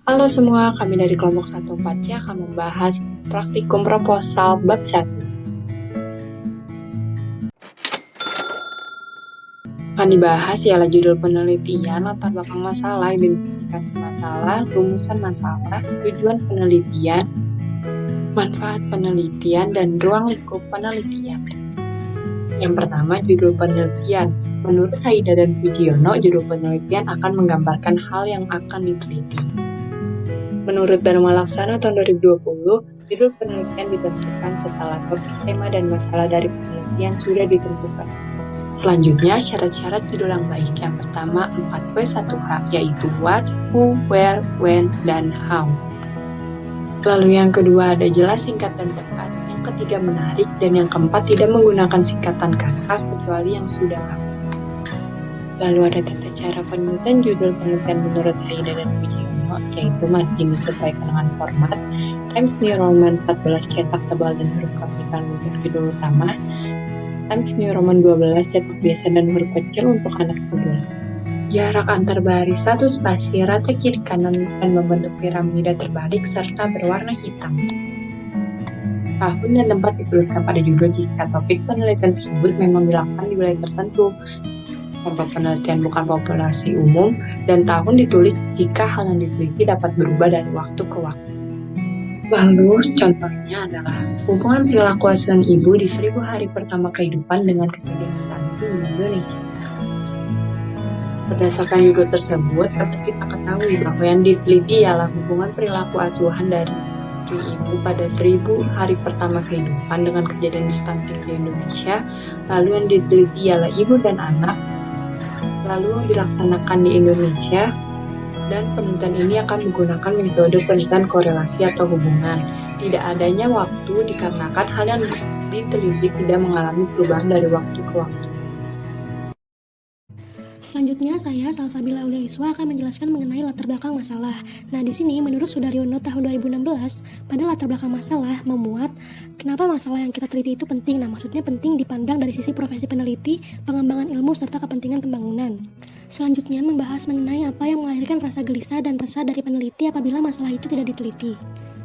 Halo semua, kami dari kelompok 14C akan membahas praktikum proposal bab 1. Akan dibahas ialah judul penelitian, latar belakang masalah, identifikasi masalah, rumusan masalah, tujuan penelitian, manfaat penelitian, dan ruang lingkup penelitian. Yang pertama, judul penelitian. Menurut Haida dan Pujiono, judul penelitian akan menggambarkan hal yang akan diteliti. Menurut Dharma Laksana tahun 2020, judul penelitian ditentukan setelah topik, tema, dan masalah dari penelitian sudah ditentukan. Selanjutnya, syarat-syarat judul yang baik. Yang pertama, 4W1H, yaitu what, who, where, when, dan how. Lalu yang kedua, ada jelas, singkat, dan tepat. Yang ketiga, menarik. Dan yang keempat, tidak menggunakan singkatan kata, kecuali yang sudah lama. Lalu ada tata cara penulisan judul penelitian menurut Haida dan Pujiono, yaitu margin disesuaikan dengan format, Times New Roman 14 cetak tebal dan huruf kapital untuk judul utama, Times New Roman 12 cetak biasa dan huruf kecil untuk anak judul. Jarak antar baris satu spasi, rata kiri kanan dan membentuk piramida terbalik serta berwarna hitam. Tahun dan tempat dituliskan pada judul jika topik penelitian tersebut memang dilakukan di wilayah tertentu. Kelompok penelitian bukan populasi umum, dan tahun ditulis jika hal yang diteliti dapat berubah dari waktu ke waktu. Lalu, contohnya adalah hubungan perilaku asuhan ibu di 1000 hari pertama kehidupan dengan kejadian stunting di Indonesia. Berdasarkan judul tersebut, dapat kita ketahui bahwa yang diteliti ialah hubungan perilaku asuhan dari ibu pada 1000 hari pertama kehidupan dengan kejadian stunting di Indonesia. Lalu yang diteliti ialah ibu dan anak, lalu dilaksanakan di Indonesia, dan penelitian ini akan menggunakan metode penelitian korelasi atau hubungan. Tidak adanya waktu dikarenakan hal yang diteliti tidak mengalami perubahan dari waktu ke waktu. Selanjutnya, saya, Salsabila Aulia Iswa, akan menjelaskan mengenai latar belakang masalah. Nah, di sini menurut Sudaryono tahun 2016, pada latar belakang masalah memuat kenapa masalah yang kita teliti itu penting. Nah, maksudnya penting dipandang dari sisi profesi peneliti, pengembangan ilmu, serta kepentingan pembangunan. Selanjutnya, membahas mengenai apa yang melahirkan rasa gelisah dan resah dari peneliti apabila masalah itu tidak diteliti.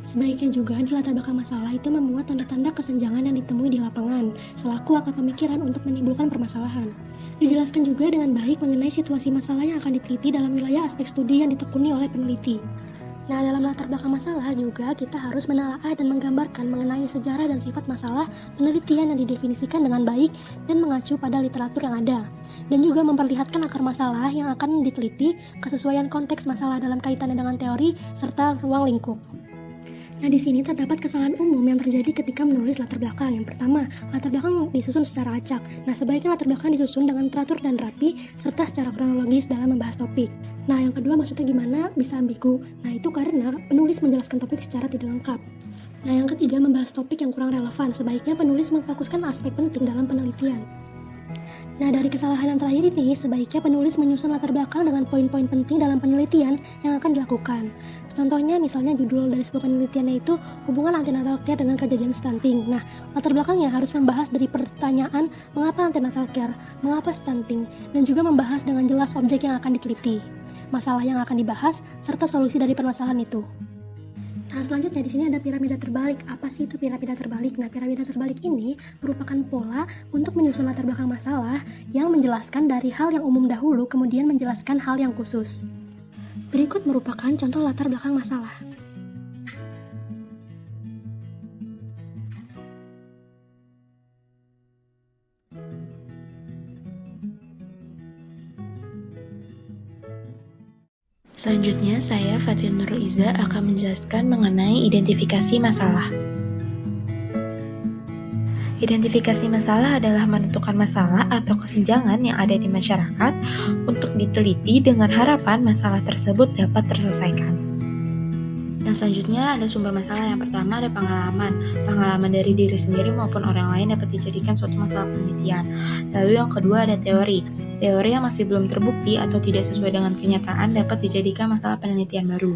Sebaiknya juga di latar belakang masalah itu memuat tanda-tanda kesenjangan yang ditemui di lapangan, selaku akar pemikiran untuk menimbulkan permasalahan. Dijelaskan juga dengan baik mengenai situasi masalah yang akan diteliti dalam wilayah aspek studi yang ditekuni oleh peneliti. Nah, dalam latar belakang masalah juga kita harus menelaah dan menggambarkan mengenai sejarah dan sifat masalah penelitian yang didefinisikan dengan baik dan mengacu pada literatur yang ada. Dan juga memperlihatkan akar masalah yang akan diteliti, kesesuaian konteks masalah dalam kaitannya dengan teori, serta ruang lingkup. Nah, di sini terdapat kesalahan umum yang terjadi ketika menulis latar belakang. Yang pertama, latar belakang disusun secara acak. Nah, sebaiknya latar belakang disusun dengan teratur dan rapi, serta secara kronologis dalam membahas topik. Nah, yang kedua maksudnya gimana bisa ambigu. Nah, itu karena penulis menjelaskan topik secara tidak lengkap. Nah, yang ketiga, membahas topik yang kurang relevan. Sebaiknya penulis memfokuskan aspek penting dalam penelitian. Nah, dari kesalahan yang terakhir ini, sebaiknya penulis menyusun latar belakang dengan poin-poin penting dalam penelitian yang akan dilakukan. Contohnya, misalnya judul dari sebuah penelitiannya itu hubungan antenatal care dengan kejadian stunting. Nah, latar belakangnya harus membahas dari pertanyaan mengapa antenatal care, mengapa stunting, dan juga membahas dengan jelas objek yang akan diteliti, masalah yang akan dibahas, serta solusi dari permasalahan itu. Nah, selanjutnya di sini ada piramida terbalik. Apa sih itu piramida terbalik? Nah, piramida terbalik ini merupakan pola untuk menyusun latar belakang masalah yang menjelaskan dari hal yang umum dahulu, kemudian menjelaskan hal yang khusus. Berikut merupakan contoh latar belakang masalah. Selanjutnya, saya Fatin Nurul Iza akan menjelaskan mengenai identifikasi masalah. Identifikasi masalah adalah menentukan masalah atau kesenjangan yang ada di masyarakat untuk diteliti dengan harapan masalah tersebut dapat terselesaikan. Yang selanjutnya ada sumber masalah. Yang pertama ada pengalaman. Pengalaman dari diri sendiri maupun orang lain dapat dijadikan suatu masalah penelitian. Lalu yang kedua ada teori. Teori yang masih belum terbukti atau tidak sesuai dengan kenyataan dapat dijadikan masalah penelitian baru.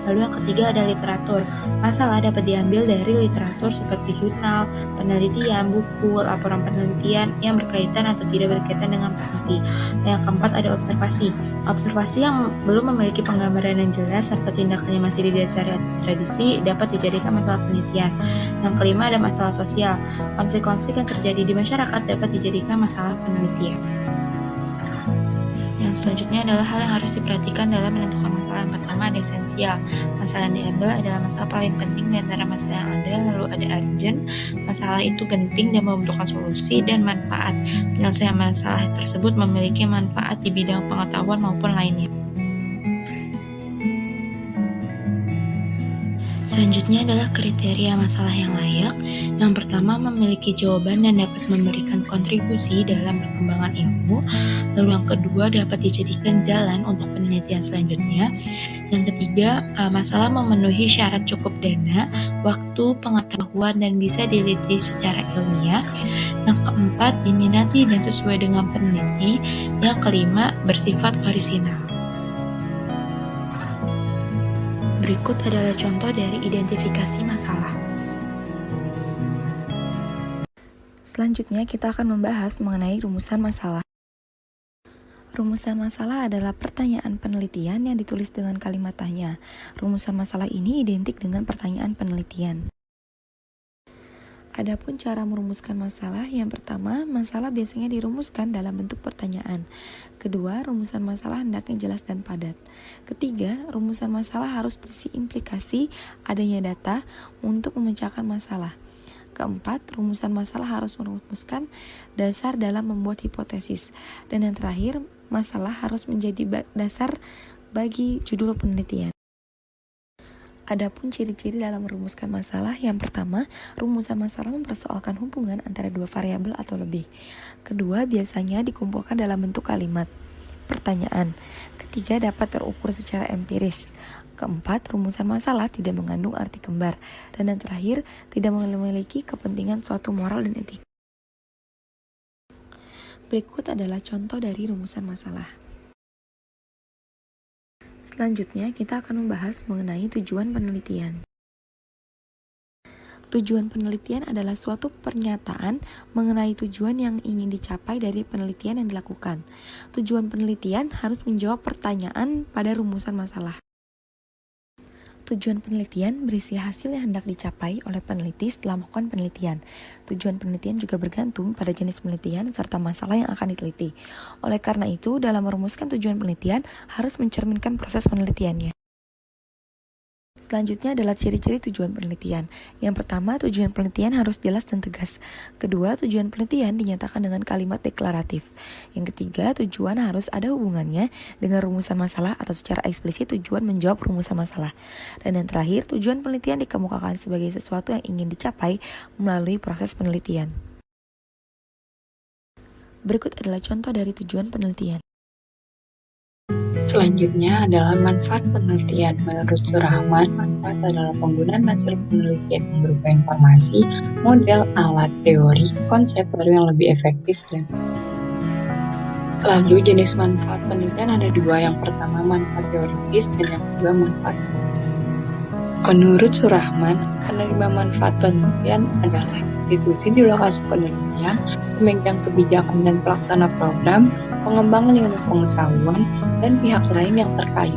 Lalu yang ketiga ada literatur. Masalah dapat diambil dari literatur seperti jurnal, penelitian, buku, laporan penelitian yang berkaitan atau tidak berkaitan dengan peneliti. Yang keempat ada observasi. Observasi yang belum memiliki penggambaran yang jelas serta tindakannya masih didasari atas tradisi dapat dijadikan masalah penelitian. Yang kelima ada masalah sosial. Konflik-konflik yang terjadi di masyarakat dapat dijadikan masalah penelitian. Yang selanjutnya adalah hal yang harus diperhatikan dalam menentukan masalah. Yang pertama ada esensial. Masalah yang diambil adalah masalah paling penting di antara masalah yang ada. Lalu ada urgent. Masalah itu penting dan membutuhkan solusi. Dan manfaat. Penyelesaian masalah tersebut memiliki manfaat di bidang pengetahuan maupun lainnya. Selanjutnya adalah kriteria masalah yang layak. Yang pertama memiliki jawaban dan dapat memberikan kontribusi dalam perkembangan ilmu. Lalu yang kedua dapat dijadikan jalan untuk penelitian selanjutnya. Yang ketiga, masalah memenuhi syarat cukup dana, waktu, pengetahuan, dan bisa diliti secara ilmiah. Yang keempat, diminati dan sesuai dengan peneliti. Yang kelima, bersifat orisinal. Berikut adalah contoh dari identifikasi masalah. Selanjutnya kita akan membahas mengenai rumusan masalah. Rumusan masalah adalah pertanyaan penelitian yang ditulis dengan kalimat tanya. Rumusan masalah ini identik dengan pertanyaan penelitian. Adapun cara merumuskan masalah, yang pertama, masalah biasanya dirumuskan dalam bentuk pertanyaan. Kedua, rumusan masalah hendaknya jelas dan padat. Ketiga, rumusan masalah harus berisi implikasi adanya data untuk memecahkan masalah. Keempat, rumusan masalah harus merumuskan dasar dalam membuat hipotesis. Dan yang terakhir, masalah harus menjadi dasar bagi judul penelitian. Adapun ciri-ciri dalam merumuskan masalah, yang pertama, rumusan masalah mempersoalkan hubungan antara dua variabel atau lebih. Kedua, biasanya dikumpulkan dalam bentuk kalimat pertanyaan. Ketiga, dapat terukur secara empiris. Keempat, rumusan masalah tidak mengandung arti kembar. Dan yang terakhir, tidak memiliki kepentingan suatu moral dan etika. Berikut adalah contoh dari rumusan masalah. Selanjutnya, kita akan membahas mengenai tujuan penelitian. Tujuan penelitian adalah suatu pernyataan mengenai tujuan yang ingin dicapai dari penelitian yang dilakukan. Tujuan penelitian harus menjawab pertanyaan pada rumusan masalah. Tujuan penelitian berisi hasil yang hendak dicapai oleh peneliti setelah melakukan penelitian. Tujuan penelitian juga bergantung pada jenis penelitian serta masalah yang akan diteliti. Oleh karena itu, dalam merumuskan tujuan penelitian harus mencerminkan proses penelitiannya. Selanjutnya adalah ciri-ciri tujuan penelitian. Yang pertama, tujuan penelitian harus jelas dan tegas. Kedua, tujuan penelitian dinyatakan dengan kalimat deklaratif. Yang ketiga, tujuan harus ada hubungannya dengan rumusan masalah atau secara eksplisit tujuan menjawab rumusan masalah. Dan yang terakhir, tujuan penelitian dikemukakan sebagai sesuatu yang ingin dicapai melalui proses penelitian. Berikut adalah contoh dari tujuan penelitian. Selanjutnya adalah manfaat penelitian. Menurut Surahman, manfaat adalah penggunaan hasil penelitian yang berupa informasi, model, alat, teori, konsep baru yang lebih efektif dan lalu jenis manfaat penelitian ada dua. Yang pertama manfaat teoritis dan yang kedua manfaat praktis. Menurut Surahman, penerima manfaat penelitian adalah institusi di lokasi penelitian, pemegang kebijakan dan pelaksana program, pengembangan ilmu pengetahuan, dan pihak lain yang terkait.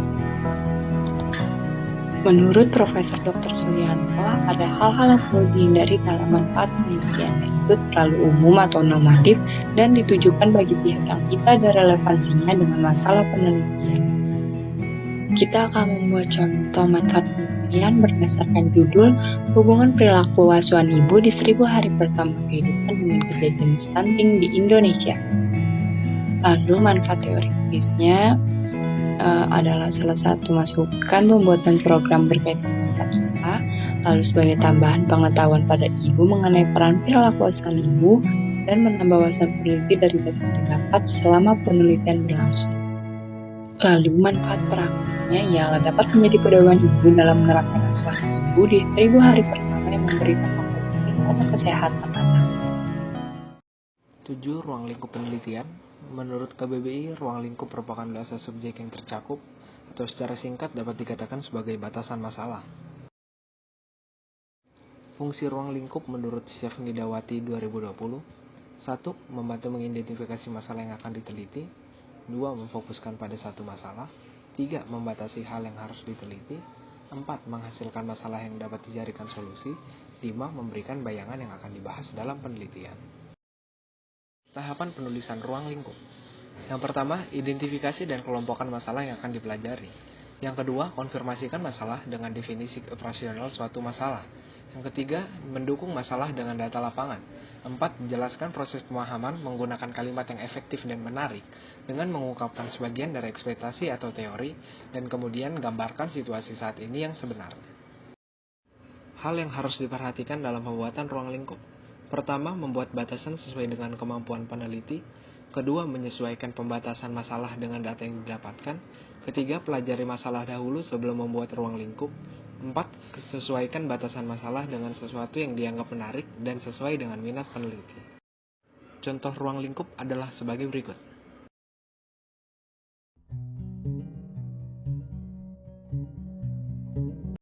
Menurut Profesor Dr. Sulianto, ada hal-hal yang perlu dihindari dalam manfaat penelitian, yaitu terlalu umum atau normatif dan ditujukan bagi pihak yang tidak ada relevansinya dengan masalah penelitian. Kita akan membuat contoh manfaat penelitian berdasarkan judul Hubungan Perilaku Asuhan Ibu di 1000 Hari Pertama Kehidupan dengan Kejadian Stunting di Indonesia. Lalu manfaat teoritisnya adalah salah satu masukan pembuatan program berkaitan dengan IPA, lalu sebagai tambahan pengetahuan pada ibu mengenai peran perilaku asuhan ibu dan menambah wawasan peneliti dari data yang didapat selama penelitian berlangsung. Lalu manfaat praktisnya ialah dapat menjadi pedoman ibu dalam menerapkan asuhan ibu di 1000 hari pertama yang memberi dampak positif pada kesehatan anak. 7. Ruang lingkup penelitian. Menurut KBBI, ruang lingkup merupakan bahasa subjek yang tercakup atau secara singkat dapat dikatakan sebagai batasan masalah. Fungsi ruang lingkup menurut Chef Nidawati 2020. 1. Membantu mengidentifikasi masalah yang akan diteliti. 2. Memfokuskan pada satu masalah. 3. Membatasi hal yang harus diteliti. 4. Menghasilkan masalah yang dapat dicarikan solusi. 5. Memberikan bayangan yang akan dibahas dalam penelitian. Tahapan penulisan ruang lingkup. Yang pertama, identifikasi dan kelompokan masalah yang akan dipelajari. Yang kedua, konfirmasikan masalah dengan definisi operasional suatu masalah. Yang ketiga, mendukung masalah dengan data lapangan. 4. Jelaskan proses pemahaman menggunakan kalimat yang efektif dan menarik dengan mengungkapkan sebagian dari ekspektasi atau teori dan kemudian gambarkan situasi saat ini yang sebenarnya. Hal yang harus diperhatikan dalam pembuatan ruang lingkup. Pertama, membuat batasan sesuai dengan kemampuan peneliti. Kedua, menyesuaikan pembatasan masalah dengan data yang didapatkan. Ketiga, pelajari masalah dahulu sebelum membuat ruang lingkup. 4. Sesuaikan batasan masalah dengan sesuatu yang dianggap menarik dan sesuai dengan minat peneliti. Contoh ruang lingkup adalah sebagai berikut.